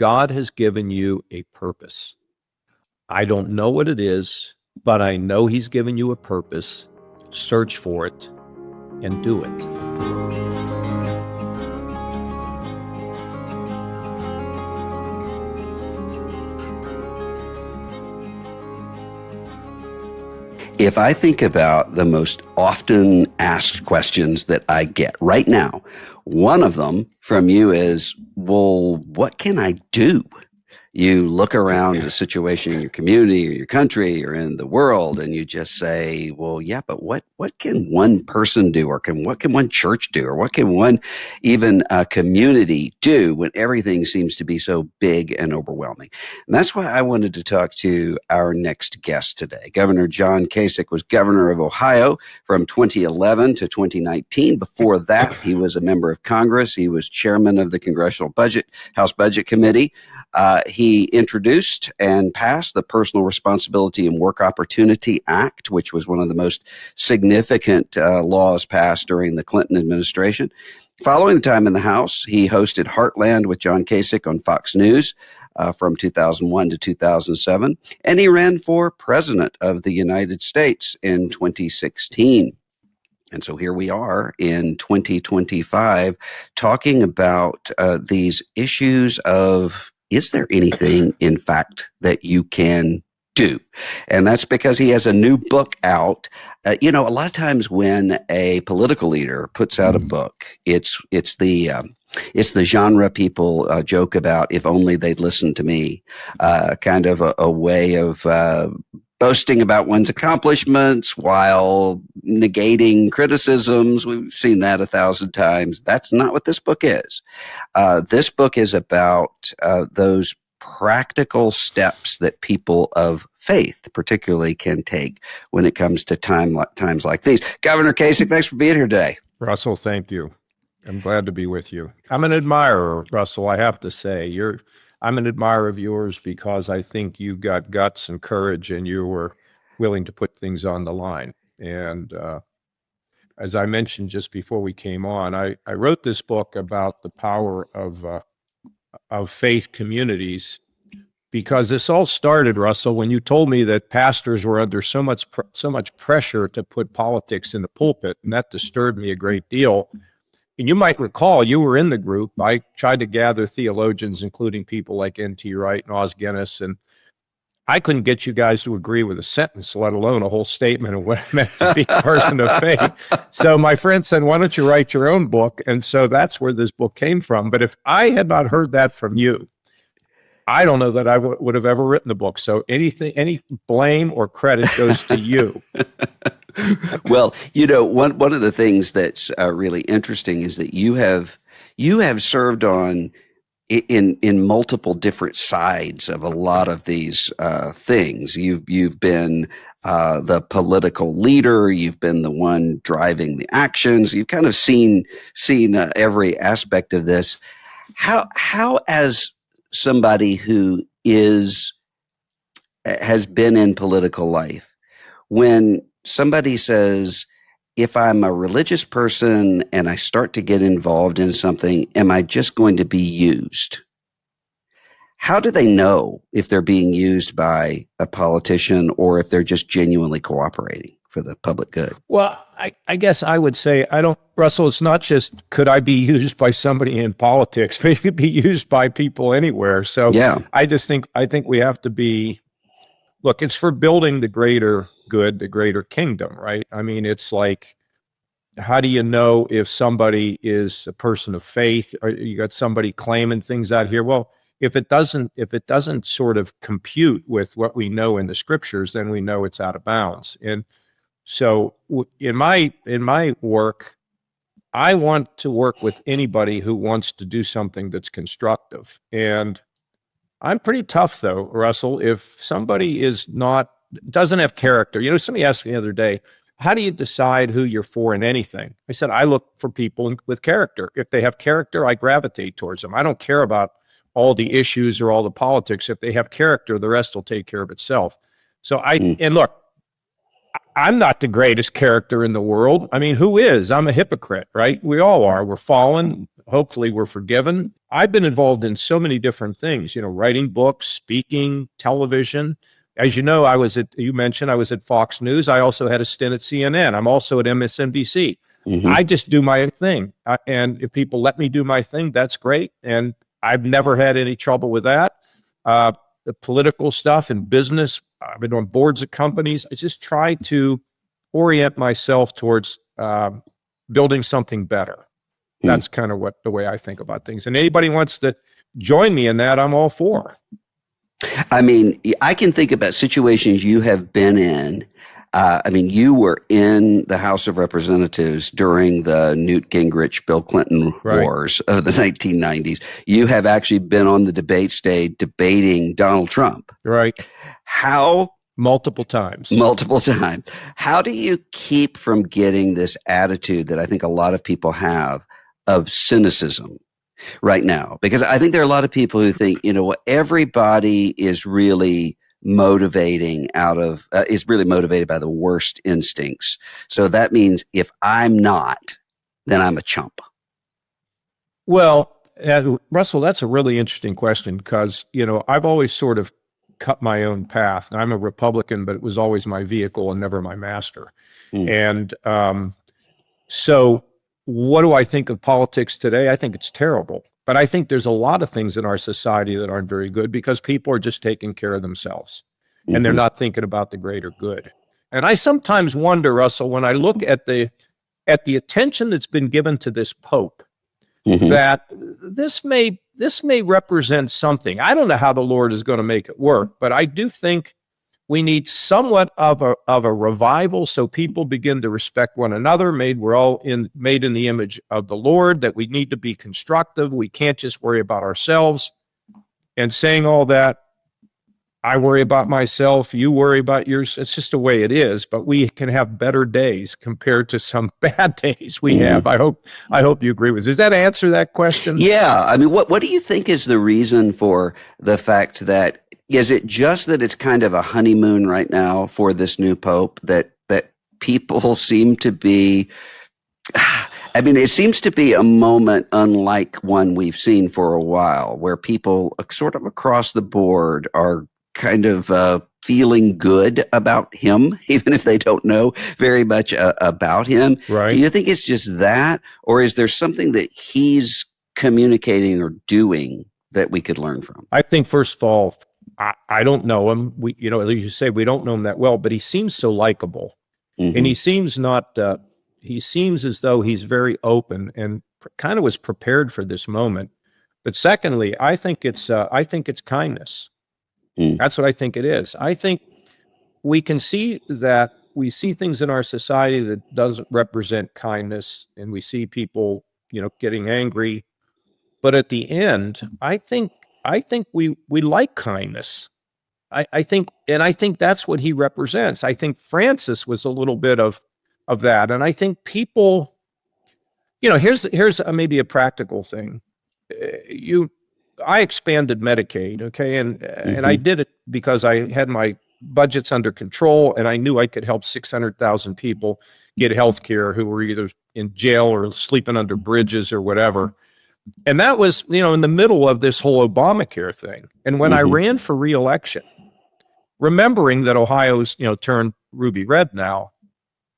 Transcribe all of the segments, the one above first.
God has given you a purpose. I don't know what it is, but I know he's given you a purpose. Search for it and do it. If I think about the most often asked questions that I get right now, one of them from you is, well, what can I do? You look around the situation in your community or your country or in the world, and you just say, well, yeah, but what can one person do, or what can one church do, or what can one even community do when everything seems to be so big and overwhelming? And that's why I wanted to talk to our next guest today. Governor John Kasich was governor of Ohio from 2011 to 2019. Before that, he was a member of Congress. He was chairman of the Congressional House Budget Committee. He introduced and passed the Personal Responsibility and Work Opportunity Act, which was one of the most significant laws passed during the Clinton administration. Following the time in the House, he hosted Heartland with John Kasich on Fox News from 2001 to 2007, and he ran for president of the United States in 2016. And so here we are in 2025 talking about these issues of, is there anything, in fact, that you can do? And that's because he has a new book out. A lot of times when a political leader puts out a book, it's the genre people joke about, if only they'd listen to me, kind of a way of boasting about one's accomplishments while negating criticisms. We've seen that 1,000 times. That's not what this book is. This book is about those practical steps that people of faith particularly can take when it comes to times like these. Governor Kasich, thanks for being here today. Russell, thank you. I'm glad to be with you. I'm an admirer, Russell, I have to say. I'm an admirer of yours because I think you got guts and courage and you were willing to put things on the line. And as I mentioned just before we came on, I wrote this book about the power of faith communities because this all started, Russell, when you told me that pastors were under so much pressure to put politics in the pulpit, and that disturbed me a great deal. And you might recall, you were in the group. I tried to gather theologians, including people like N.T. Wright and Os Guinness, and I couldn't get you guys to agree with a sentence, let alone a whole statement of what it meant to be a person of faith. So my friend said, why don't you write your own book? And so that's where this book came from. But if I had not heard that from you, I don't know that I would have ever written the book. So any blame or credit goes to you. Well, one of the things that's really interesting is that you have served on in multiple different sides of a lot of these things. You've been the political leader. You've been the one driving the actions. You've kind of seen every aspect of this. How as somebody who has been in political life, when somebody says, if I'm a religious person and I start to get involved in something, am I just going to be used? How do they know if they're being used by a politician or if they're just genuinely cooperating for the public good? Well, I guess I would say, Russell, it's not just could I be used by somebody in politics, but it could be used by people anywhere. So yeah. I think we have to be, look, it's for building the greater good, the greater kingdom, right? I mean, it's like, how do you know if somebody is a person of faith, or you got somebody claiming things out here? Well, if it doesn't sort of compute with what we know in the scriptures, then we know it's out of bounds. And so in my work, I want to work with anybody who wants to do something that's constructive. And I'm pretty tough though, Russell, if somebody doesn't have character. Somebody asked me the other day, how do you decide who you're for in anything? I said, I look for people with character. If they have character, I gravitate towards them. I don't care about all the issues or all the politics. If they have character, the rest will take care of itself. So and look, I'm not the greatest character in the world. I mean, who is? I'm a hypocrite, right? We all are. We're fallen. hopefully we're forgiven. I've been involved in so many different things, writing books, speaking, television. As you know, you mentioned I was at Fox News. I also had a stint at CNN. I'm also at MSNBC. I just do my thing. And if people let me do my thing, that's great. And I've never had any trouble with that. The political stuff and business, I've been on boards of companies. I just try to orient myself towards building something better. That's kind of the way I think about things. And anybody wants to join me in that, I'm all for. I mean, I can think about situations you have been in. You were in the House of Representatives during the Newt Gingrich, Bill Clinton wars of the 1990s. You have actually been on the debate stage debating Donald Trump. Right. How? Multiple times. How do you keep from getting this attitude that I think a lot of people have of cynicism right now? Because I think there are a lot of people who think, everybody is really motivated by the worst instincts. So that means if I'm not, then I'm a chump. Well, Russell, that's a really interesting question because, I've always sort of cut my own path. I'm a Republican, but it was always my vehicle and never my master. And so what do I think of politics today? I think it's terrible. But I think there's a lot of things in our society that aren't very good because people are just taking care of themselves and they're not thinking about the greater good. And I sometimes wonder, Russell, when I look at the attention that's been given to this Pope, that this may represent something. I don't know how the Lord is going to make it work, but I do think we need somewhat of a revival so people begin to respect one another. We're all made in the image of the Lord, that we need to be constructive. We can't just worry about ourselves. And saying all that, I worry about myself, you worry about yours. It's just the way it is, but we can have better days compared to some bad days we have. I hope you agree with this. Does that answer that question? Yeah. I mean, what do you think is the reason for the fact that, is it just that it's kind of a honeymoon right now for this new Pope, that people seem to be, it seems to be a moment unlike one we've seen for a while, where people sort of across the board are kind of feeling good about him, even if they don't know very much about him. Right. Do you think it's just that, or is there something that he's communicating or doing that we could learn from? I think, first of all, I don't know him. As you say, we don't know him that well, but he seems so likable, and he seems he seems as though he's very open and kind of was prepared for this moment. But secondly, I think it's kindness. That's what I think it is. I think we see things in our society that doesn't represent kindness, and we see people, getting angry. But at the end, I think we like kindness. I think that's what he represents. I think Francis was a little bit of that, and I think people, here's maybe a practical thing. I expanded Medicaid, okay, and I did it because I had my budgets under control, and I knew I could help 600,000 people get health care who were either in jail or sleeping under bridges or whatever. And that was, in the middle of this whole Obamacare thing. And when I ran for re-election, remembering that Ohio's, turned ruby red now,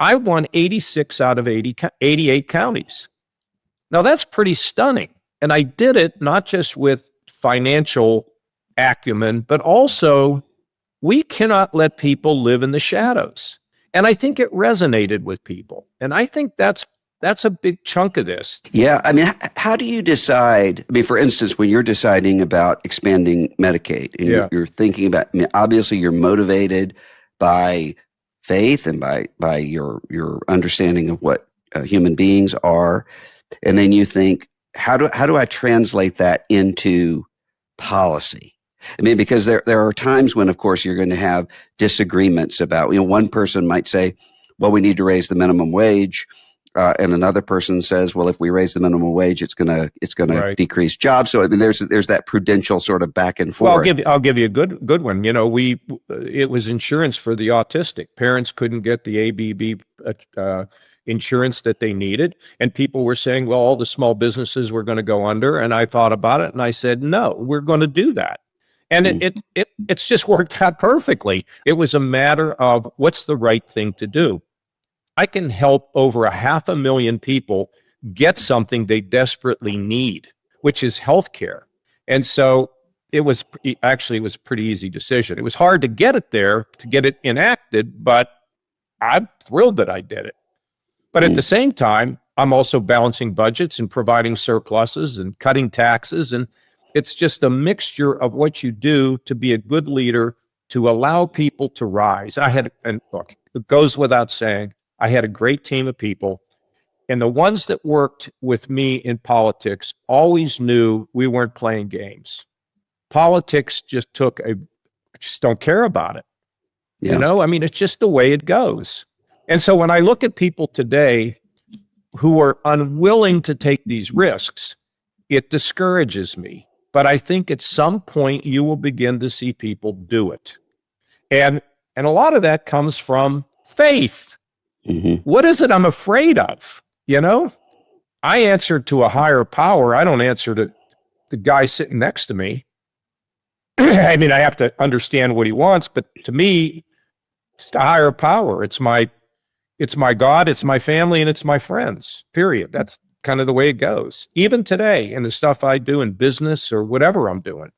I won 86 out of 88 counties. Now, that's pretty stunning. And I did it not just with financial acumen, but also we cannot let people live in the shadows. And I think it resonated with people. And I think that's a big chunk of this. Yeah. How do you decide? For instance, when you're deciding about expanding Medicaid and you're thinking about, obviously you're motivated by faith and by your understanding of what human beings are. And then you think, how do I translate that into policy? Because there are times when, of course, you're going to have disagreements about, one person might say, well, we need to raise the minimum wage. And another person says, well, if we raise the minimum wage, it's gonna decrease jobs. So there's that prudential sort of back and forth. Well, I'll give you a good one. It was insurance for the autistic. Parents couldn't get the ABB insurance that they needed. And people were saying, well, all the small businesses were going to go under. And I thought about it and I said, no, we're going to do that. And it's just worked out perfectly. It was a matter of what's the right thing to do. I can help over 500,000 people get something they desperately need, which is healthcare. And so it was a pretty easy decision. It was hard to get it there, to get it enacted, but I'm thrilled that I did it. But at the same time, I'm also balancing budgets and providing surpluses and cutting taxes. And it's just a mixture of what you do to be a good leader, to allow people to rise. And look, it goes without saying, I had a great team of people. And the ones that worked with me in politics always knew we weren't playing games. Politics just don't care about it. Yeah. You know, I mean, it's just the way it goes. And so when I look at people today who are unwilling to take these risks, it discourages me. But I think at some point you will begin to see people do it. And a lot of that comes from faith. Mm-hmm. What is it I'm afraid of? You know, I answer to a higher power. I don't answer to the guy sitting next to me. I mean, I have to understand what he wants, but to me, it's the higher power. It's my God, it's my family, and it's my friends, period. That's kind of the way it goes. Even today, in the stuff I do in business or whatever I'm doing.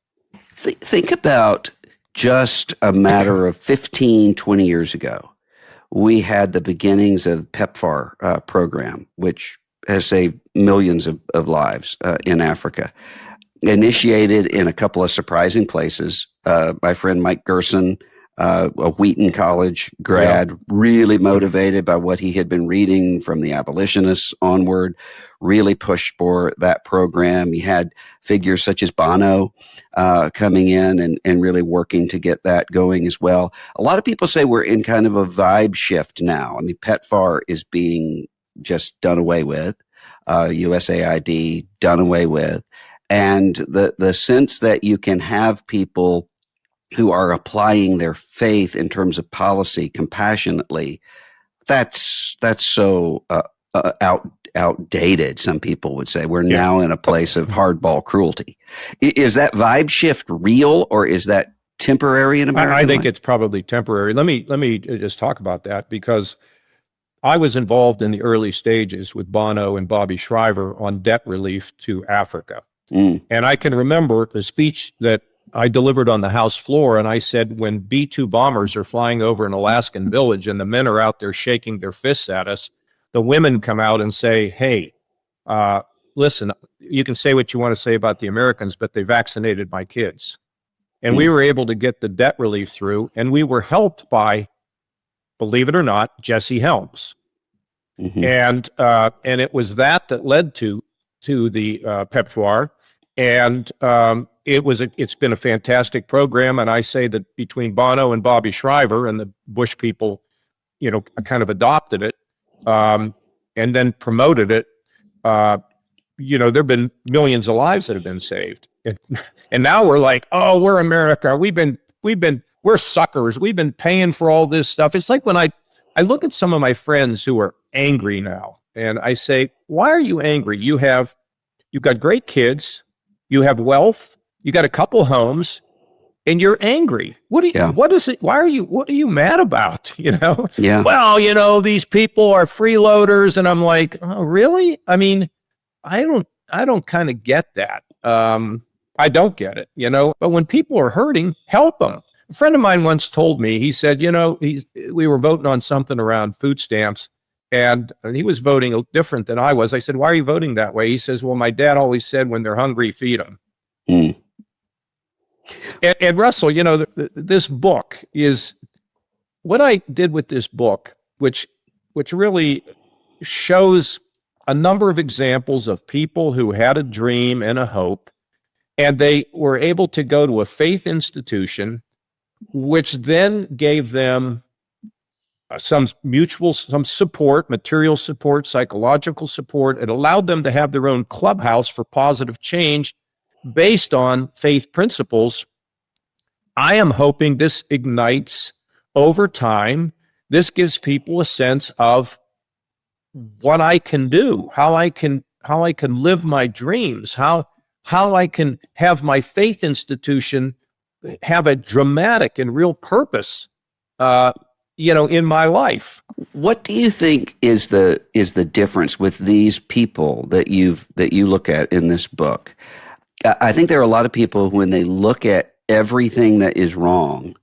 Think about just a matter of 15, 20 years ago. We had the beginnings of PEPFAR program, which has saved millions of lives in Africa. Initiated in a couple of surprising places. My friend Mike Gerson, a Wheaton College grad, really motivated by what he had been reading from the abolitionists onward, really pushed for that program. He had figures such as Bono coming in and really working to get that going as well. A lot of people say we're in kind of a vibe shift now. I mean, PEPFAR is being just done away with, USAID done away with. And the sense that you can have people who are applying their faith in terms of policy compassionately, that's so outdated, some people would say. We're now in a place of hardball cruelty. Is that vibe shift real, or is that temporary in America? I think it's probably temporary. Let me just talk about that, because I was involved in the early stages with Bono and Bobby Shriver on debt relief to Africa. And I can remember the speech that I delivered on the House floor, and I said, when B-2 bombers are flying over an Alaskan village and the men are out there shaking their fists at us, the women come out and say, hey, listen, you can say what you want to say about the Americans, but they vaccinated my kids. And we were able to get the debt relief through, and we were helped by, believe it or not, Jesse Helms. Mm-hmm. And it was that led to the PEPFAR. And it's been a fantastic program. And I say that between Bono and Bobby Shriver and the Bush people, you know, kind of adopted it and then promoted it. You know, there've been millions of lives that have been saved. And now we're like, oh, we're America. We're suckers. We've been paying for all this stuff. It's like when I look at some of my friends who are angry now, and I say, why are you angry? You've got great kids. You have wealth, you got a couple homes, and you're angry. What is it? What are you mad about? You know? Yeah. Well, you know, these people are freeloaders. And I'm like, oh, really? I mean, I don't kind of get that. I don't get it, you know, but when people are hurting, help them. A friend of mine once told me, he said, you know, we were voting on something around food stamps. And he was voting different than I was. I said, why are you voting that way? He says, well, my dad always said, when they're hungry, feed them. And Russell, you know, this book is what I did with this book, which really shows a number of examples of people who had a dream and a hope, and they were able to go to a faith institution, which then gave them some support, material support, psychological support. It allowed them to have their own clubhouse for positive change based on faith principles. I am hoping this ignites over time. This gives people a sense of what I can do, how I can live my dreams, how I can have my faith institution have a dramatic and real purpose, in my life. What do you think is the difference with these people that you look at in this book? I think there are a lot of people who, when they look at everything that is wrong,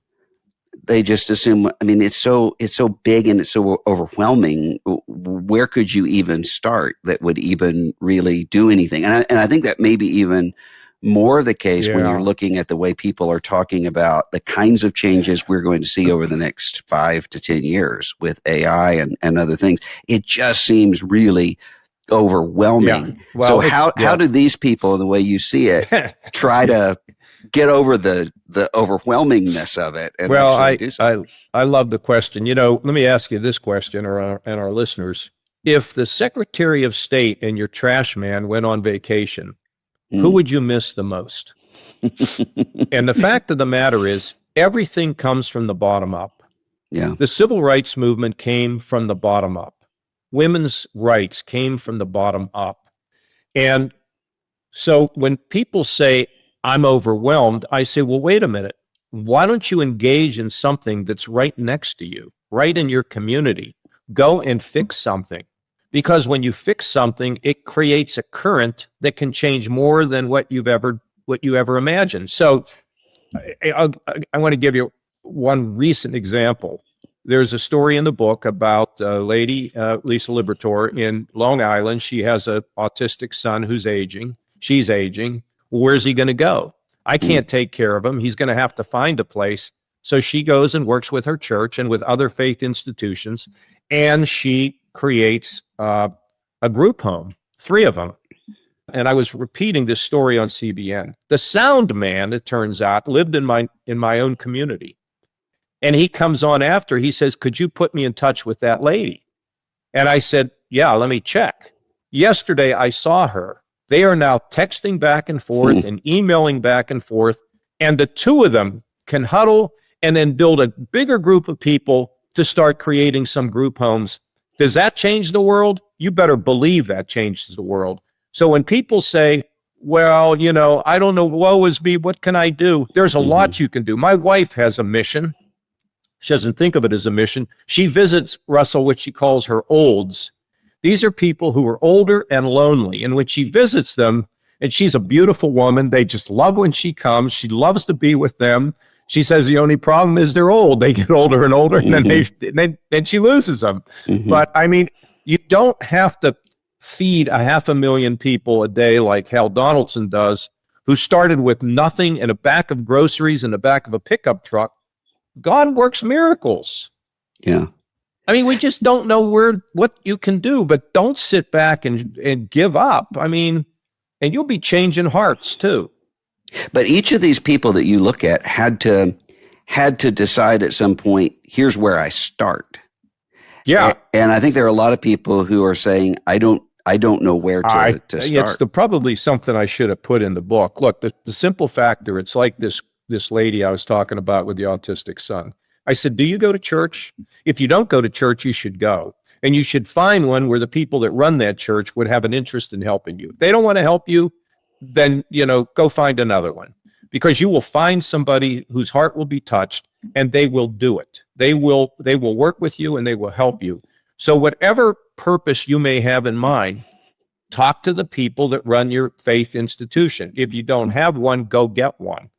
they just assume, I mean, it's so big and it's so overwhelming. Where could you even start that would even really do anything? And I think that may be even more the case when you're looking at the way people are talking about the kinds of changes we're going to see over the next 5 to 10 years with AI and other things. It just seems really overwhelming. Yeah. Well, so how do these people, the way you see it, try to get over the overwhelmingness of it? And well, I love the question. Let me ask you this question, and our listeners. If the Secretary of State and your trash man went on vacation, who would you miss the most? And the fact of the matter is, everything comes from the bottom up. Yeah. The civil rights movement came from the bottom up. Women's rights came from the bottom up. And so when people say, I'm overwhelmed, I say, well, wait a minute. Why don't you engage in something that's right next to you, right in your community? Go and fix something. Because when you fix something, it creates a current that can change more than what you ever imagined. So I want to give you one recent example. There's a story in the book about a lady, Lisa Liberatore, in Long Island. She has an autistic son who's aging. She's aging. Where's he going to go? I can't take care of him. He's going to have to find a place. So she goes and works with her church and with other faith institutions, and she creates a group home, 3 of them. And I was repeating this story on CBN. The sound man, it turns out, lived in my own community. And he comes on after, he says, could you put me in touch with that lady? And I said, yeah, let me check. Yesterday, I saw her. They are now texting back and forth and emailing back and forth. And the 2 of them can huddle and then build a bigger group of people to start creating some group homes. Does that change the world? You better believe that changes the world. So when people say, well, I don't know, woe is me, what can I do? There's a lot you can do. My wife has a mission. She doesn't think of it as a mission. She visits, Russell, what she calls her olds. These are people who are older and lonely. And when she visits them, and she's a beautiful woman, they just love when she comes. She loves to be with them. She says the only problem is they're old. They get older and older, and then she loses them. But I mean, you don't have to feed 500,000 people a day like Hal Donaldson does, who started with nothing and a bag of groceries in the back of a pickup truck. God works miracles. Yeah. I mean, we just don't know what you can do, but don't sit back and give up. I mean, and you'll be changing hearts too. But each of these people that you look at had to decide at some point, here's where I start. Yeah. And I think there are a lot of people who are saying, I don't know where to start. It's probably something I should have put in the book. Look, the simple factor, it's like this lady I was talking about with the autistic son. I said, do you go to church? If you don't go to church, you should go. And you should find one where the people that run that church would have an interest in helping you. If they don't want to help you, then, go find another one, because you will find somebody whose heart will be touched and they will do it. They will work with you and they will help you. So whatever purpose you may have in mind, talk to the people that run your faith institution. If you don't have one, go get one.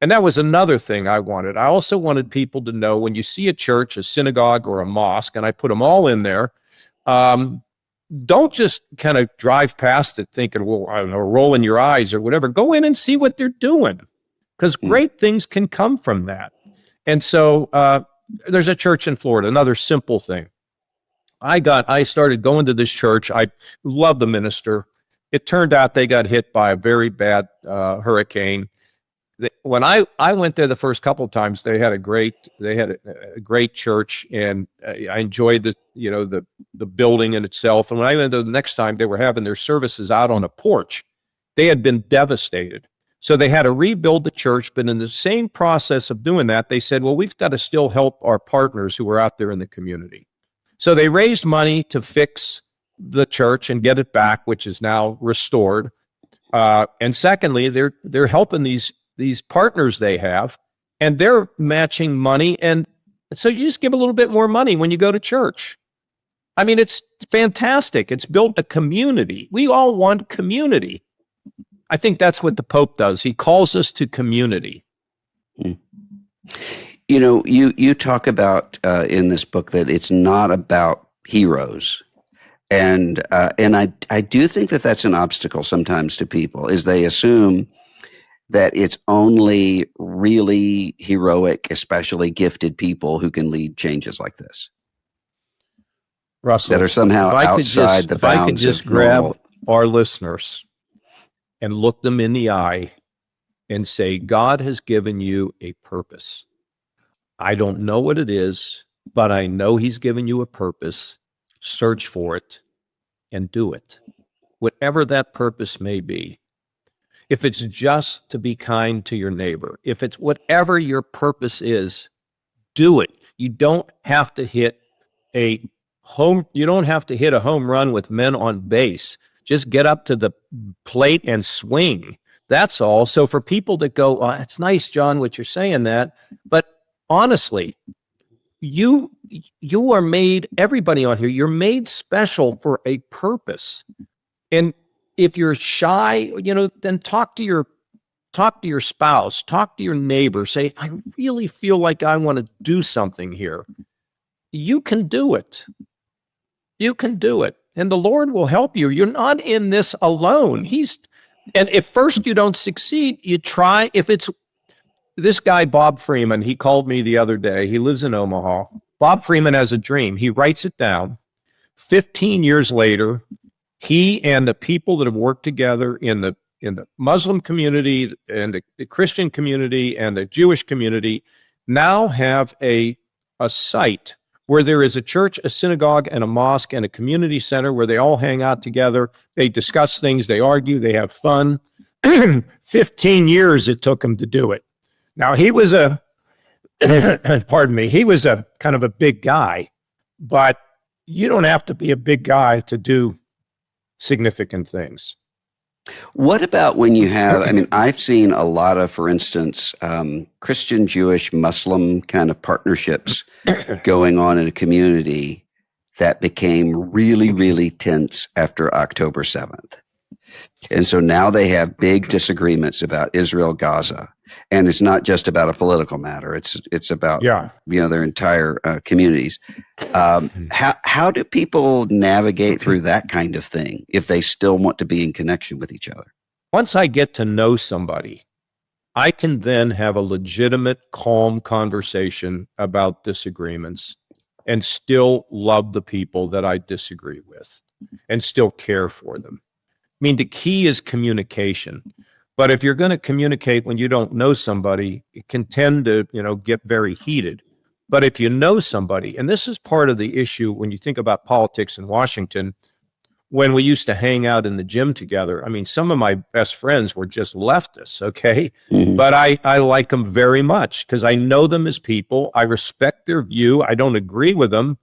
And that was another thing I wanted. I also wanted people to know, when you see a church, a synagogue, or a mosque, and I put them all in there, don't just kind of drive past it thinking, well, I don't know, rolling your eyes or whatever. Go in and see what they're doing, because great things can come from that. And so there's a church in Florida, another simple thing. I started going to this church. I love the minister. It turned out they got hit by a very bad hurricane. When I went there the first couple of times, they had a great church, and I enjoyed the building in itself. And when I went there the next time, they were having their services out on a porch. They had been devastated, so they had to rebuild the church. But in the same process of doing that, they said, "Well, we've got to still help our partners who are out there in the community." So they raised money to fix the church and get it back, which is now restored. And secondly, they're helping these partners they have, and they're matching money. And so you just give a little bit more money when you go to church. I mean, it's fantastic. It's built a community. We all want community. I think that's what the Pope does. He calls us to community. You know, you talk about in this book that it's not about heroes. And I do think that that's an obstacle sometimes to people, is they assume that it's only really heroic, especially gifted people who can lead changes like this. Russell, that are somehow outside the bounds. If I could just grab our listeners and look them in the eye and say, God has given you a purpose. I don't know what it is, but I know he's given you a purpose. Search for it and do it, whatever that purpose may be. If it's just to be kind to your neighbor, if it's whatever your purpose is, do it. You don't have to hit a home run with men on base. Just get up to the plate and swing. That's all. So for people that go, oh, it's nice, John, what you're saying that, but honestly, you are made, everybody on here, you're made special for a purpose. And if you're shy, then talk to your spouse, talk to your neighbor, say, I really feel like I want to do something here. You can do it. You can do it. And the Lord will help you. You're not in this alone. And if first you don't succeed, you try. If it's this guy, Bob Freeman, he called me the other day. He lives in Omaha. Bob Freeman has a dream. He writes it down. 15 years later, he and the people that have worked together in the Muslim community and the Christian community and the Jewish community now have a site where there is a church, a synagogue, and a mosque, and a community center where they all hang out together. They discuss things, they argue, they have fun. 15 years it took him to do it. Now, he was he was a kind of a big guy, but you don't have to be a big guy to do significant things. What about when you have, I've seen a lot of, for instance, Christian, Jewish, Muslim kind of partnerships going on in a community that became really, really tense after October 7th. And so now they have big disagreements about Israel, Gaza. And it's not just about a political matter. It's about their entire communities. How do people navigate through that kind of thing if they still want to be in connection with each other? Once I get to know somebody, I can then have a legitimate, calm conversation about disagreements and still love the people that I disagree with and still care for them. I mean, the key is communication. But if you're going to communicate when you don't know somebody, it can tend to, get very heated. But if you know somebody, and this is part of the issue when you think about politics in Washington, when we used to hang out in the gym together, some of my best friends were just leftists, okay? Mm-hmm. But I like them very much because I know them as people. I respect their view. I don't agree with them,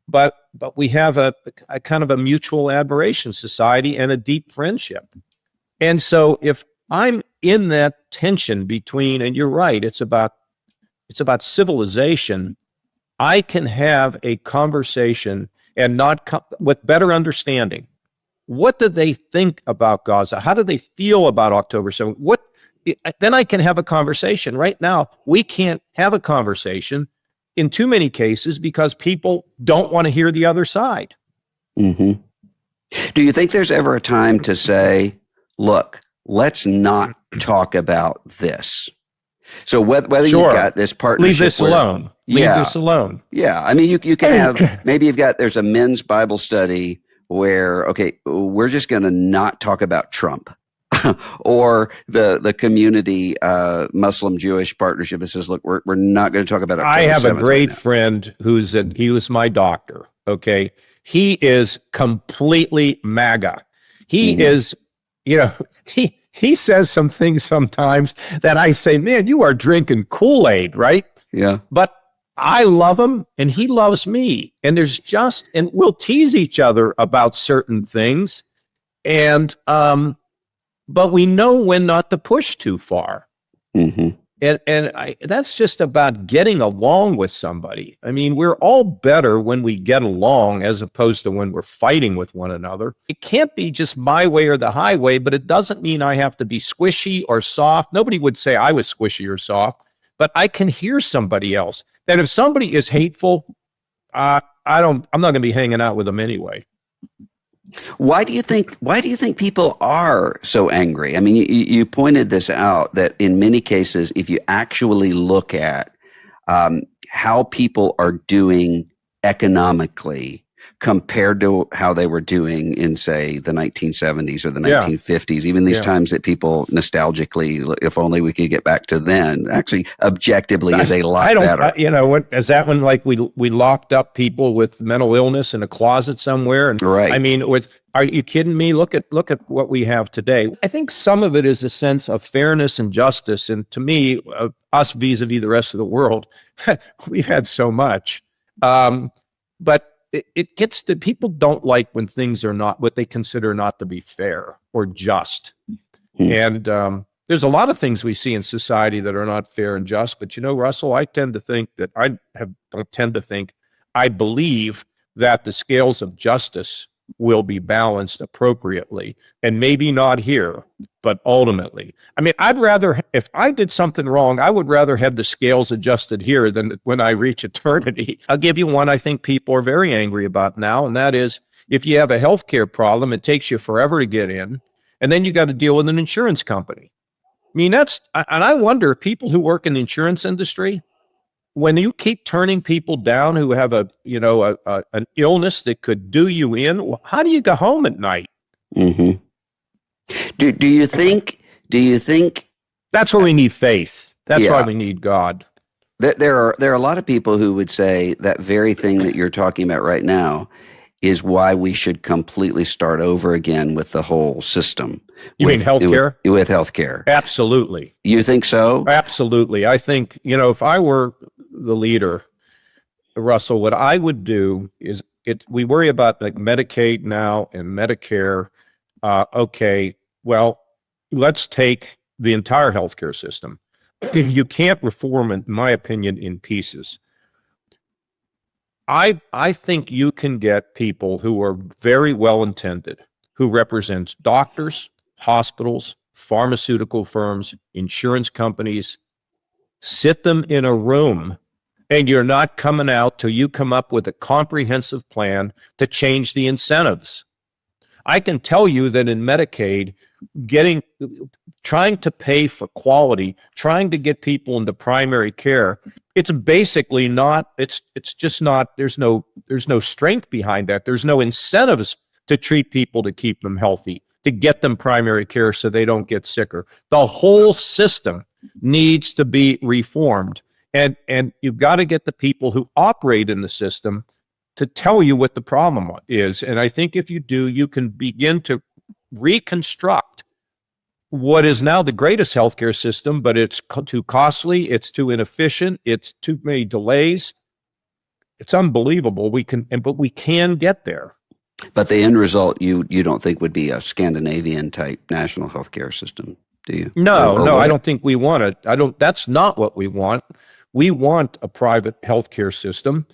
but we have a kind of a mutual admiration society and a deep friendship. And so if I'm in that tension between, and you're right, it's about civilization, I can have a conversation and with better understanding. What do they think about Gaza? How do they feel about October 7th? Then I can have a conversation. Right now, we can't have a conversation in too many cases because people don't want to hear the other side. Mm-hmm. Do you think there's ever a time to say, look, let's not talk about this? So whether you've got this partnership, leave this alone. Leave this alone. Yeah, you can have, maybe there's a men's Bible study where, okay, we're just going to not talk about Trump, or the community Muslim Jewish partnership that says, look, we're not going to talk about October 7th. I have a great friend he was my doctor. Okay, he is completely MAGA. He is, He says some things sometimes that I say, man, you are drinking Kool-Aid, right? Yeah. But I love him and he loves me. And and we'll tease each other about certain things. And, but we know when not to push too far. Mm-hmm. That's just about getting along with somebody. I mean, we're all better when we get along as opposed to when we're fighting with one another. It can't be just my way or the highway, but it doesn't mean I have to be squishy or soft. Nobody would say I was squishy or soft, but I can hear somebody else. That if somebody is hateful, I'm not going to be hanging out with them anyway. Why do you think people are so angry? I mean, you pointed this out that in many cases, if you actually look at how people are doing economically compared to how they were doing in, say, the 1970s or the 1950s, even these times that people nostalgically, if only we could get back to then, actually objectively is a lot better. Is that when like we locked up people with mental illness in a closet somewhere? And right. I mean, are you kidding me? Look at what we have today. I think some of it is a sense of fairness and justice. And to me, us vis-a-vis the rest of the world, we've had so much. But it gets to people don't like when things are not what they consider not to be fair or just. And there's a lot of things we see in society that are not fair and just. But, Russell, I tend to think that I believe that the scales of justice will be balanced appropriately, and maybe not here, but ultimately. I mean, if I did something wrong, I would rather have the scales adjusted here than when I reach eternity. I'll give you one I think people are very angry about now, and that is if you have a healthcare problem, it takes you forever to get in, and then you got to deal with an insurance company. I mean, and I wonder, people who work in the insurance industry, when you keep turning people down who have an illness that could do you in, how do you go home at night? Mm-hmm. Do you think that's where we need faith? That's why we need God. There are a lot of people who would say that very thing that you're talking about right now is why we should completely start over again with the whole system. You mean healthcare? With healthcare. Absolutely. You think so? Absolutely. I think, if I were the leader, Russell, what I would do is we worry about like Medicaid now and Medicare. Okay, well, let's take the entire healthcare system. You can't reform, in my opinion, in pieces. I think you can get people who are very well intended, who represent doctors, hospitals, pharmaceutical firms, insurance companies, sit them in a room, and you're not coming out till you come up with a comprehensive plan to change the incentives. I can tell you that in Medicaid, trying to pay for quality, trying to get people into primary care, it's basically not, it's just not, there's no strength behind that. There's no incentives to treat people to keep them healthy, to get them primary care so they don't get sicker. The whole system needs to be reformed. And you've got to get the people who operate in the system to tell you what the problem is. And I think if you do, you can begin to reconstruct what is now the greatest healthcare system, but it's too costly, it's too inefficient, it's too many delays. It's unbelievable. But we can get there. But the end result, you don't think would be a Scandinavian type national healthcare system, do you? No, I don't think we want it. That's not what we want. We want a private healthcare system.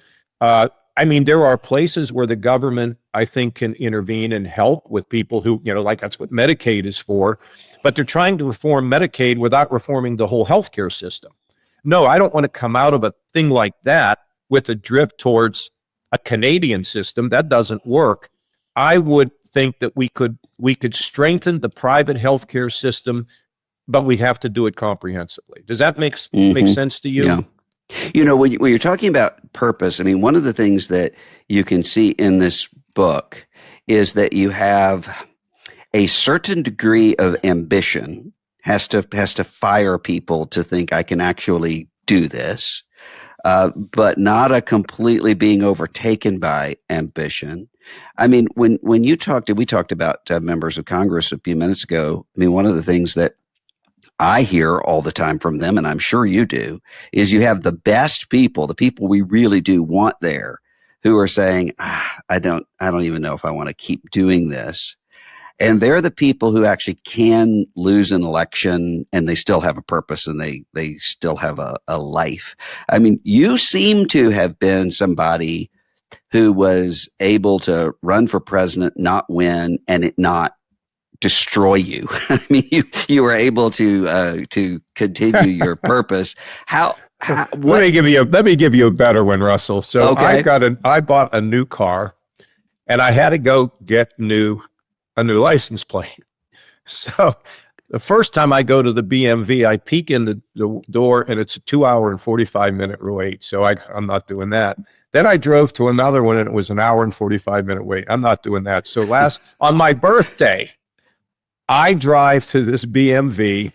I mean, there are places where the government, I think, can intervene and help with people who, like that's what Medicaid is for. But they're trying to reform Medicaid without reforming the whole healthcare system. No, I don't want to come out of a thing like that with a drift towards a Canadian system. That doesn't work. I would think that we could strengthen the private healthcare system, but we have to do it comprehensively. Does that make sense to you? Yeah. When you're talking about purpose, I mean, one of the things that you can see in this book is that you have a certain degree of ambition has to fire people to think I can actually do this, but not a completely being overtaken by ambition. I mean, when we talked about members of Congress a few minutes ago. I mean, one of the things that I hear all the time from them, and I'm sure you do, is you have the best people, the people we really do want there, who are saying, I don't even know if I want to keep doing this. And they're the people who actually can lose an election and they still have a purpose and they still have a life. I mean, you seem to have been somebody who was able to run for president, not win, and it not destroy you. I mean, you were able to continue your purpose. Let me give you a better one, Russell. So okay. I bought a new car, and I had to go get a new license plate. So the first time I go to the BMV, I peek in the door, and it's a 2-hour and 45-minute wait. So I'm not doing that. Then I drove to another one, and it was an 1-hour and 45-minute wait. I'm not doing that. So on my birthday, I drive to this BMV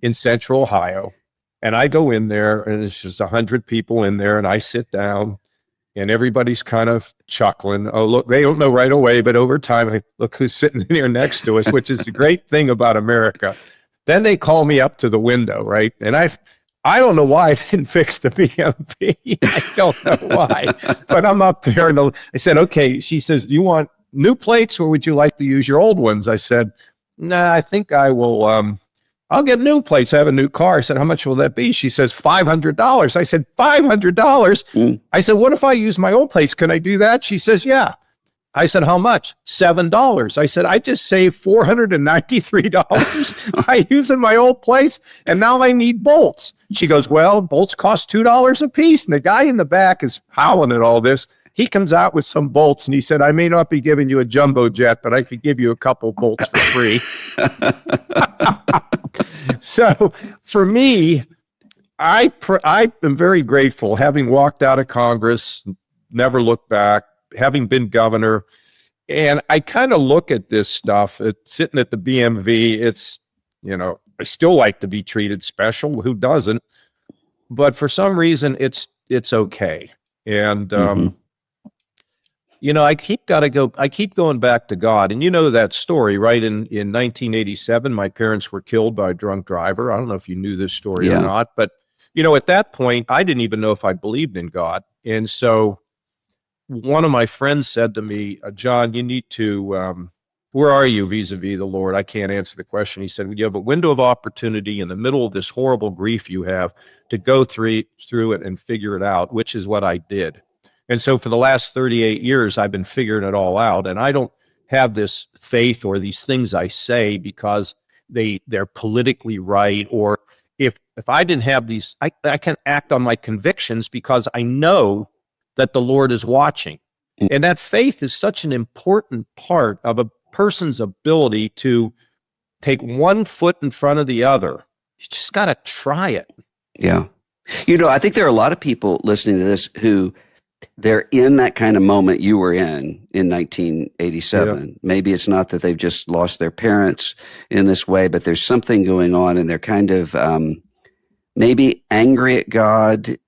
in Central Ohio, and I go in there, and it's just 100 people in there, and I sit down, and everybody's kind of chuckling. Oh, look, they don't know right away, but over time, look who's sitting in here next to us, which is the great thing about America. Then they call me up to the window, right? And I don't know why I didn't fix the BMV. I don't know why, but I'm up there, and I said, okay. She says, do you want new plates, or would you like to use your old ones? I said, nah, I think I will, I'll get new plates. I have a new car. I said, how much will that be? She says, $500. I said, $500? I said, what if I use my old plates? Can I do that? She says, yeah. I said, how much? $7. I said, I just saved $493 by using my old plates, and now I need bolts. She goes, well, bolts cost $2 a piece. And the guy in the back is howling at all this. He comes out with some bolts, and he said, I may not be giving you a jumbo jet, but I could give you a couple bolts for free. So for me, I am very grateful, having walked out of Congress, never looked back, having been governor. And I kind of look at this stuff, sitting at the BMV. It's, I still like to be treated special. Who doesn't? But for some reason, it's okay. And, I keep going back to God. And you know that story, right? In 1987, my parents were killed by a drunk driver. I don't know if you knew this story or not, but, at that point, I didn't even know if I believed in God. And so one of my friends said to me, John, you need to, where are you vis-a-vis the Lord? I can't answer the question. He said, you have a window of opportunity in the middle of this horrible grief you have to go through it and figure it out, which is what I did. And so for the last 38 years, I've been figuring it all out. And I don't have this faith or these things I say because they're politically right. Or if I didn't have these, I can act on my convictions because I know that the Lord is watching. And that faith is such an important part of a person's ability to take one foot in front of the other. You just got to try it. Yeah. I think there are a lot of people listening to this who they're in that kind of moment you were in 1987. Yeah. Maybe it's not that they've just lost their parents in this way, but there's something going on and they're kind of maybe angry at God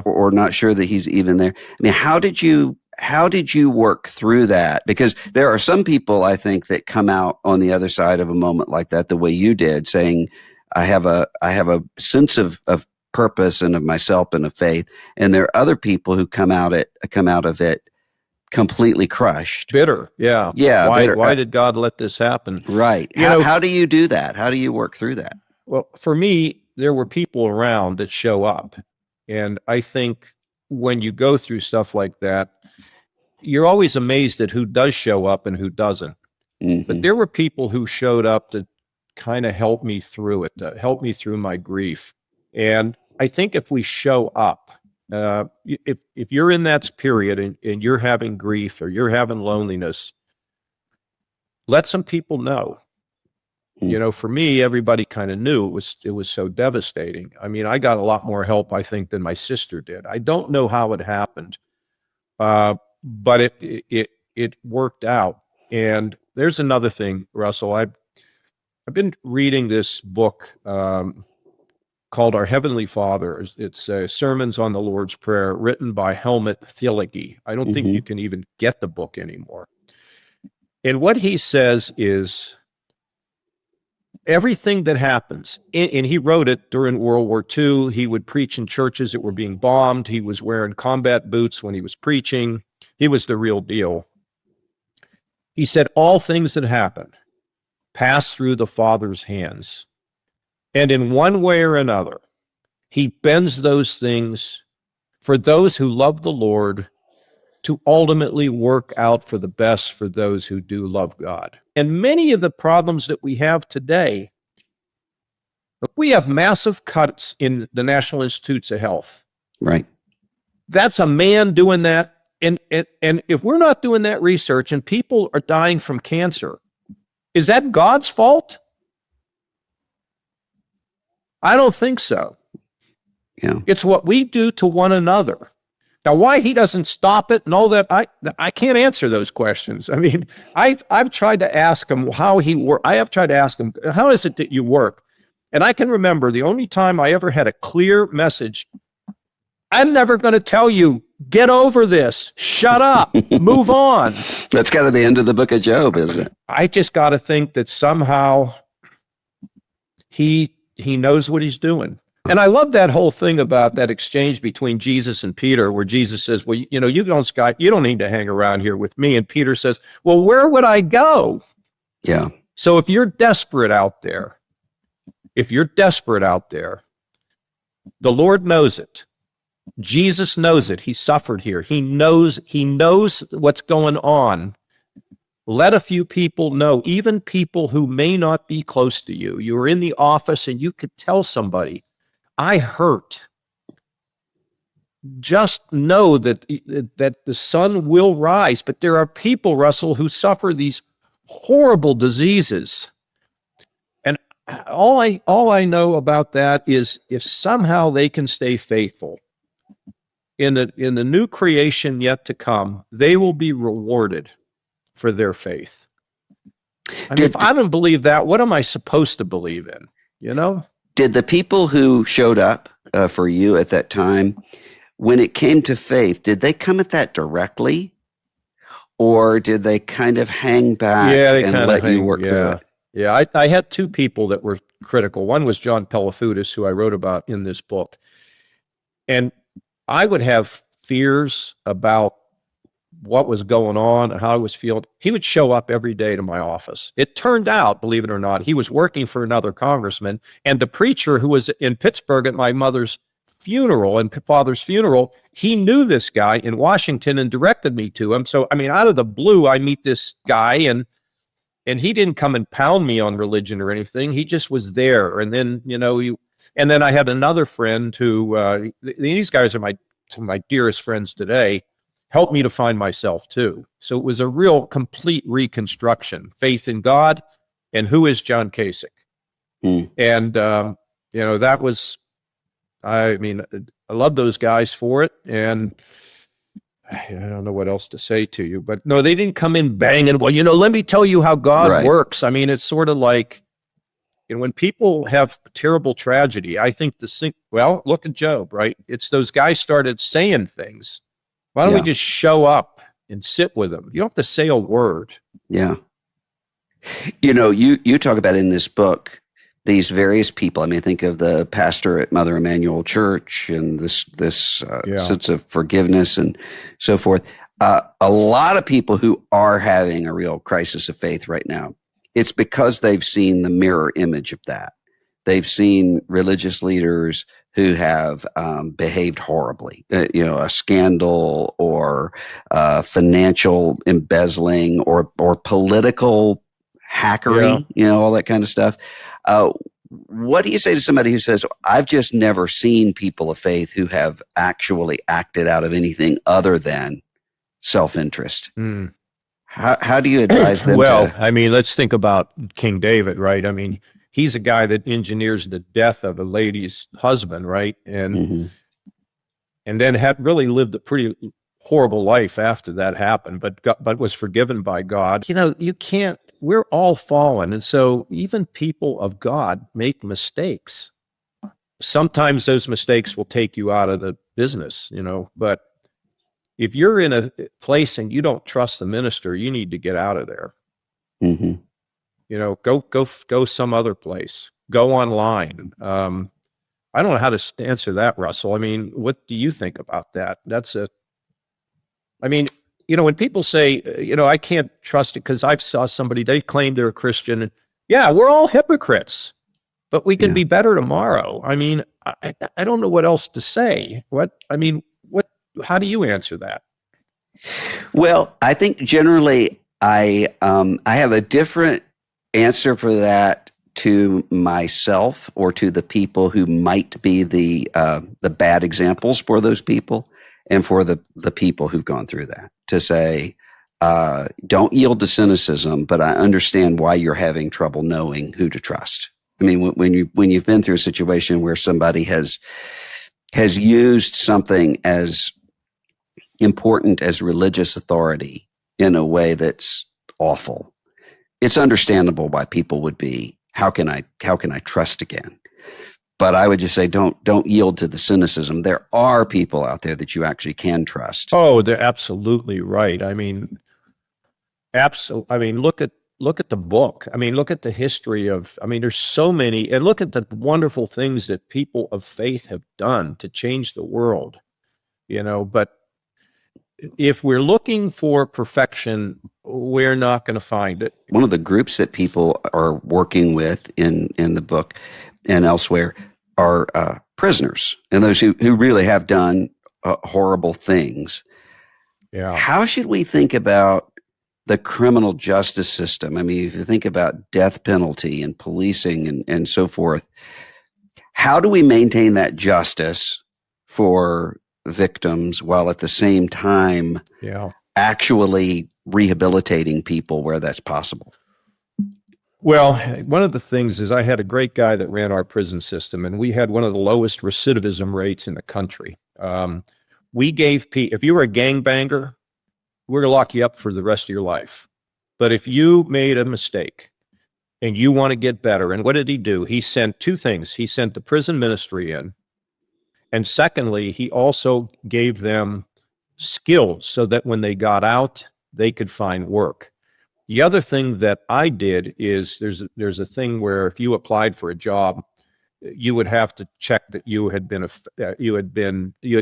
or not sure that he's even there. I mean, how did you work through that? Because there are some people, I think, that come out on the other side of a moment like that, the way you did, saying, I have a sense of purpose and of myself and of faith. And there are other people who come out of it completely crushed. Bitter. Yeah. Yeah. Why did God let this happen? Right. How do you do that? How do you work through that? Well, for me, there were people around that show up. And I think when you go through stuff like that, you're always amazed at who does show up and who doesn't. Mm-hmm. But there were people who showed up to kind of help me through it, to help me through my grief. And I think if we show up, if you're in that period and you're having grief or you're having loneliness, let some people know. For me, everybody kind of knew it was so devastating. I mean, I got a lot more help, I think, than my sister did. I don't know how it happened, but it worked out. And there's another thing, Russell. I've been reading this book called Our Heavenly Father. It's Sermons on the Lord's Prayer, written by Helmut Thielicke. I don't think you can even get the book anymore. And what he says is, everything that happens, and he wrote it during World War II. He would preach in churches that were being bombed. He was wearing combat boots when he was preaching. He was the real deal. He said, all things that happen pass through the Father's hands. And in one way or another, he bends those things for those who love the Lord to ultimately work out for the best for those who do love God. And many of the problems that we have today, we have massive cuts in the National Institutes of Health. Right. That's a man doing that. And if we're not doing that research and people are dying from cancer, is that God's fault? I don't think so. Yeah. It's what we do to one another. Now, why he doesn't stop it and all that, I can't answer those questions. I mean, I've tried to ask him how he works. I have tried to ask him, how is it that you work? And I can remember the only time I ever had a clear message, I'm never going to tell you, get over this, shut up, move on. That's kind of the end of the book of Job, isn't it? I just got to think that somehow he knows what he's doing. And I love that whole thing about that exchange between Jesus and Peter, where Jesus says, well, you know, you don't need to hang around here with me. And Peter says, well, where would I go? Yeah. So if you're desperate out there, the Lord knows it. Jesus knows it. He suffered here. He knows what's going on. Let a few people know, even people who may not be close to you. You were in the office and you could tell somebody, I hurt. Just know that the sun will rise. But there are people, Russell, who suffer these horrible diseases. And all I know about that is if somehow they can stay faithful in the new creation yet to come, they will be rewarded for their faith. I mean, if I don't believe that, what am I supposed to believe in? You know? Did the people who showed up for you at that time, when it came to faith, did they come at that directly? Or did they kind of hang back and let you work through it? Yeah, I had two people that were critical. One was John Pelafudis, who I wrote about in this book. And I would have fears about what was going on and how I was feeling. He would show up every day to my office. It turned out, believe it or not, he was working for another congressman, and the preacher who was in Pittsburgh at my mother's funeral and father's funeral, he knew this guy in Washington and directed me to him. So, I mean, out of the blue, I meet this guy, and he didn't come and pound me on religion or anything. He just was there. And then, you know, and then I had another friend who, these guys are my dearest friends today, helped me to find myself too. So it was a real complete reconstruction, faith in God and who is John Kasich. And, you know, that was, I mean, I love those guys for it. And I don't know what else to say to you, but no, they didn't come in banging. Well, you know, let me tell you how God works. I mean, it's sort of like, and when people have terrible tragedy, I think well, look at Job, right? It's those guys started saying things. Why don't we just show up and sit with them? You don't have to say a word. Yeah. You know, you talk about in this book, these various people. I mean, think of the pastor at Mother Emanuel Church and this sense of forgiveness and so forth. A lot of people who are having a real crisis of faith right now, it's because they've seen the mirror image of that. They've seen religious leaders who have behaved horribly, you know, a scandal or financial embezzling or political hackery, you know, all that kind of stuff. What do you say to somebody who says, I've just never seen people of faith who have actually acted out of anything other than self-interest? How do you advise them? Well, I mean, let's think about King David, right? I mean, he's a guy that engineers the death of a lady's husband, right? And and then had really lived a pretty horrible life after that happened, but was forgiven by God. You know, you can't. We're all fallen, and so even people of God make mistakes. Sometimes those mistakes will take you out of the business, you know, but if you're in a place and you don't trust the minister, you need to get out of there. Go some other place. Go online. I don't know how to answer that, Russell. I mean, what do you think about that? When people say, I can't trust it because I've saw somebody, they claim they're a Christian. And yeah, we're all hypocrites, but we can be better tomorrow. I mean, I don't know what else to say. How do you answer that? Well, I think generally I have a different answer for that to myself or to the people who might be the bad examples for those people and for the people who've gone through that, to say, don't yield to cynicism, but I understand why you're having trouble knowing who to trust. I mean, when you've been through a situation where somebody has used something as important as religious authority in a way that's awful, it's understandable why people would be, how can I trust again? But I would just say, don't yield to the cynicism. There are people out there that you actually can trust. Oh, they're absolutely right. I mean, look at the book. I mean, look at the history of, there's so many, and look at the wonderful things that people of faith have done to change the world, but if we're looking for perfection, we're not going to find it. One of the groups that people are working with in the book and elsewhere are prisoners and those who really have done horrible things. Yeah. How should we think about the criminal justice system? I mean, if you think about death penalty and policing and so forth, how do we maintain that justice for victims while at the same time actually rehabilitating people where that's possible? Well, one of the things is I had a great guy that ran our prison system, and we had one of the lowest recidivism rates in the country. We gave people, if you were a gangbanger, we're going to lock you up for the rest of your life. But if you made a mistake and you want to get better, and what did he do? He sent two things. He sent the prison ministry in. And secondly, he also gave them skills so that when they got out, they could find work. The other thing that I did is there's a thing where if you applied for a job, you would have to check that you had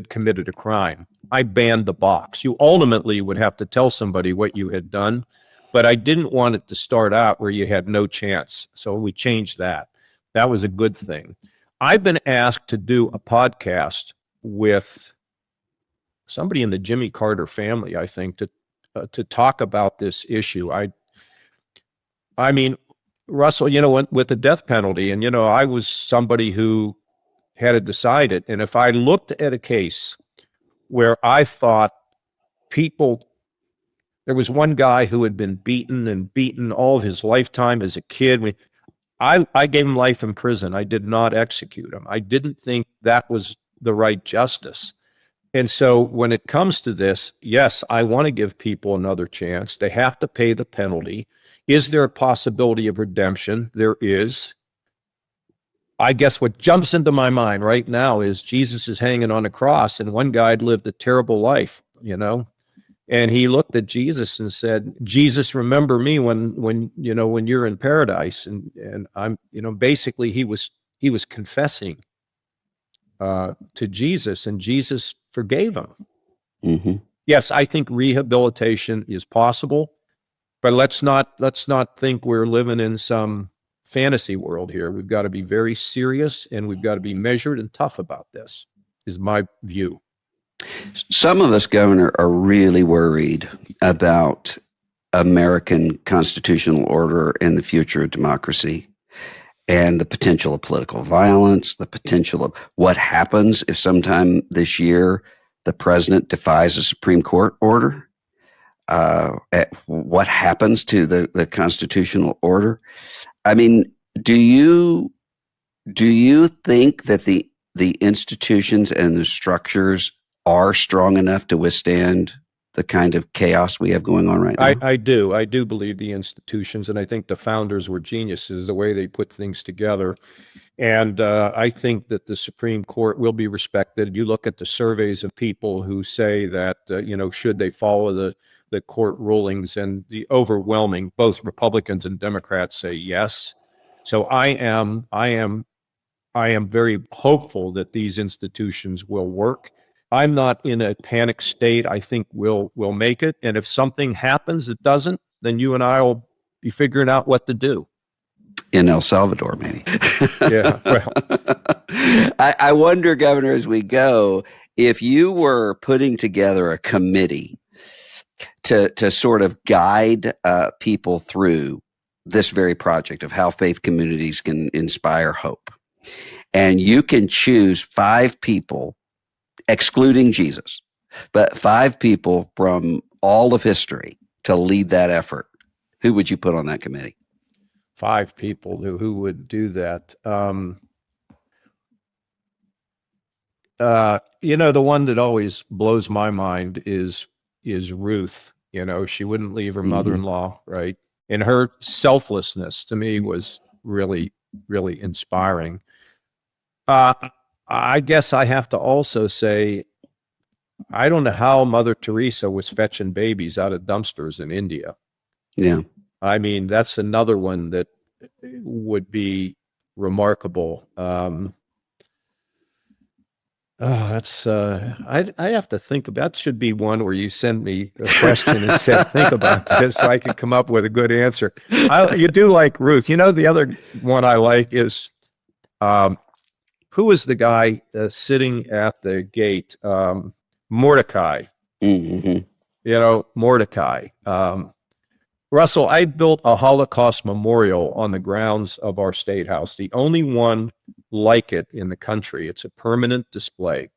committed a crime. I banned the box. You ultimately would have to tell somebody what you had done, but I didn't want it to start out where you had no chance. So we changed that. That was a good thing. I've been asked to do a podcast with somebody in the Jimmy Carter family, I think, to talk about this issue. I mean, Russell, with the death penalty, and, I was somebody who had to decide it. And if I looked at a case where I thought there was one guy who had been beaten all of his lifetime as a kid. I gave him life in prison. I did not execute him. I didn't think that was the right justice. And so when it comes to this, yes, I want to give people another chance. They have to pay the penalty. Is there a possibility of redemption? There is. I guess what jumps into my mind right now is Jesus is hanging on a cross, and one guy had lived a terrible life, and he looked at Jesus and said, Jesus, remember me when you're in paradise. And I'm, basically he was confessing to Jesus, and Jesus forgave him. Mm-hmm. Yes, I think rehabilitation is possible, but let's not think we're living in some fantasy world here. We've got to be very serious, and we've got to be measured and tough about this, is my view. Some of us, Governor, are really worried about American constitutional order and the future of democracy and the potential of political violence, the potential of what happens if sometime this year the president defies a Supreme Court order. What happens to the constitutional order? I mean, do you think that the institutions and the structures are strong enough to withstand the kind of chaos we have going on right now? I do. I do believe the institutions, and I think the founders were geniuses, the way they put things together. And I think that the Supreme Court will be respected. You look at the surveys of people who say that, should they follow the court rulings, and the overwhelming, both Republicans and Democrats say yes. So I am very hopeful that these institutions will work. I'm not in a panic state. I think we'll make it. And if something happens that doesn't, then you and I will be figuring out what to do. In El Salvador, maybe. Yeah. Well, I wonder, Governor, as we go, if you were putting together a committee to sort of guide people through this very project of how faith communities can inspire hope, and you can choose 5 people, excluding Jesus, but 5 people from all of history to lead that effort, who would you put on that committee? 5 people who would do that. The one that always blows my mind is Ruth. She wouldn't leave her mother-in-law, right? And her selflessness to me was really, really inspiring. I guess I have to also say, I don't know how Mother Teresa was fetching babies out of dumpsters in India. Yeah. I mean, that's another one that would be remarkable. I have to think about. That should be one where you send me a question and say, think about this, so I can come up with a good answer. You do like Ruth. The other one I like is, who is the guy sitting at the gate? Mordecai. Mm-hmm. Mordecai. Russell, I built a Holocaust memorial on the grounds of our state house, the only one like it in the country. It's a permanent display.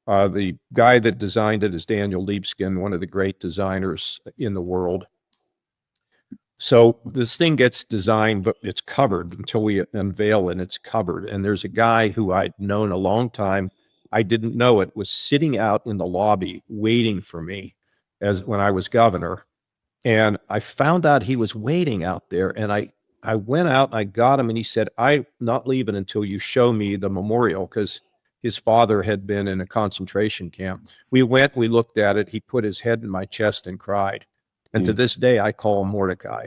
The guy that designed it is Daniel Libeskind, one of the great designers in the world. So this thing gets designed, but it's covered until we unveil it, and it's covered. And there's a guy who I'd known a long time. I didn't know it, was sitting out in the lobby waiting for me when I was governor. And I found out he was waiting out there, and I went out and I got him, and he said, I'm not leaving until you show me the memorial, because his father had been in a concentration camp. We went, we looked at it. He put his head in my chest and cried. And to this day, I call him Mordecai.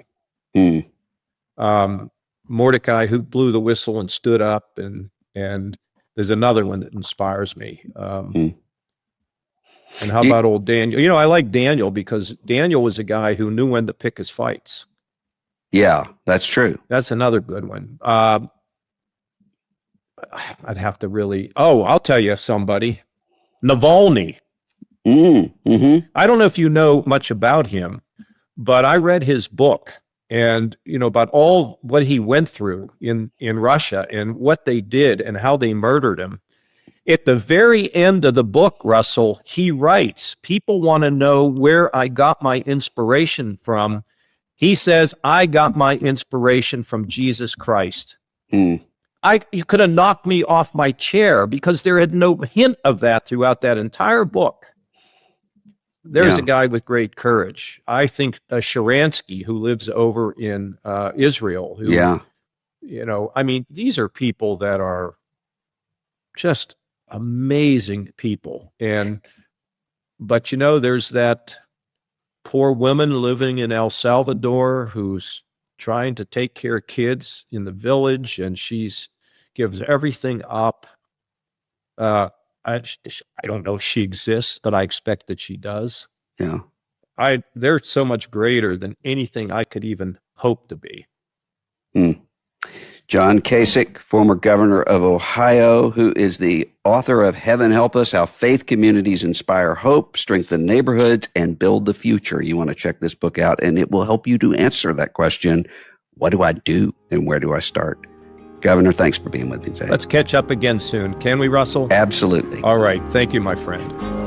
Mordecai, who blew the whistle and stood up, and there's another one that inspires me. And how about old Daniel? I like Daniel because Daniel was a guy who knew when to pick his fights. Yeah, that's true. That's another good one. I'd have to I'll tell you somebody. Navalny. Mm-hmm. I don't know if you know much about him, but I read his book, and about all what he went through in Russia and what they did and how they murdered him. At the very end of the book, Russell, he writes, people want to know where I got my inspiration from. He says, I got my inspiration from Jesus Christ. You could have knocked me off my chair, because there had no hint of that throughout that entire book. There's a guy with great courage. I think Sharansky, who lives over in Israel. These are people that are just amazing people. But there's that poor woman living in El Salvador who's trying to take care of kids in the village, and gives everything up. I don't know if she exists, but I expect that she does. Yeah. They're so much greater than anything I could even hope to be. John Kasich, former governor of Ohio, who is the author of Heaven Help Us, How Faith Communities Inspire Hope, Strengthen Neighborhoods, and Build the Future. You want to check this book out, and it will help you to answer that question, what do I do and where do I start? Governor, thanks for being with me today. Let's catch up again soon. Can we, Russell? Absolutely. All right. Thank you, my friend.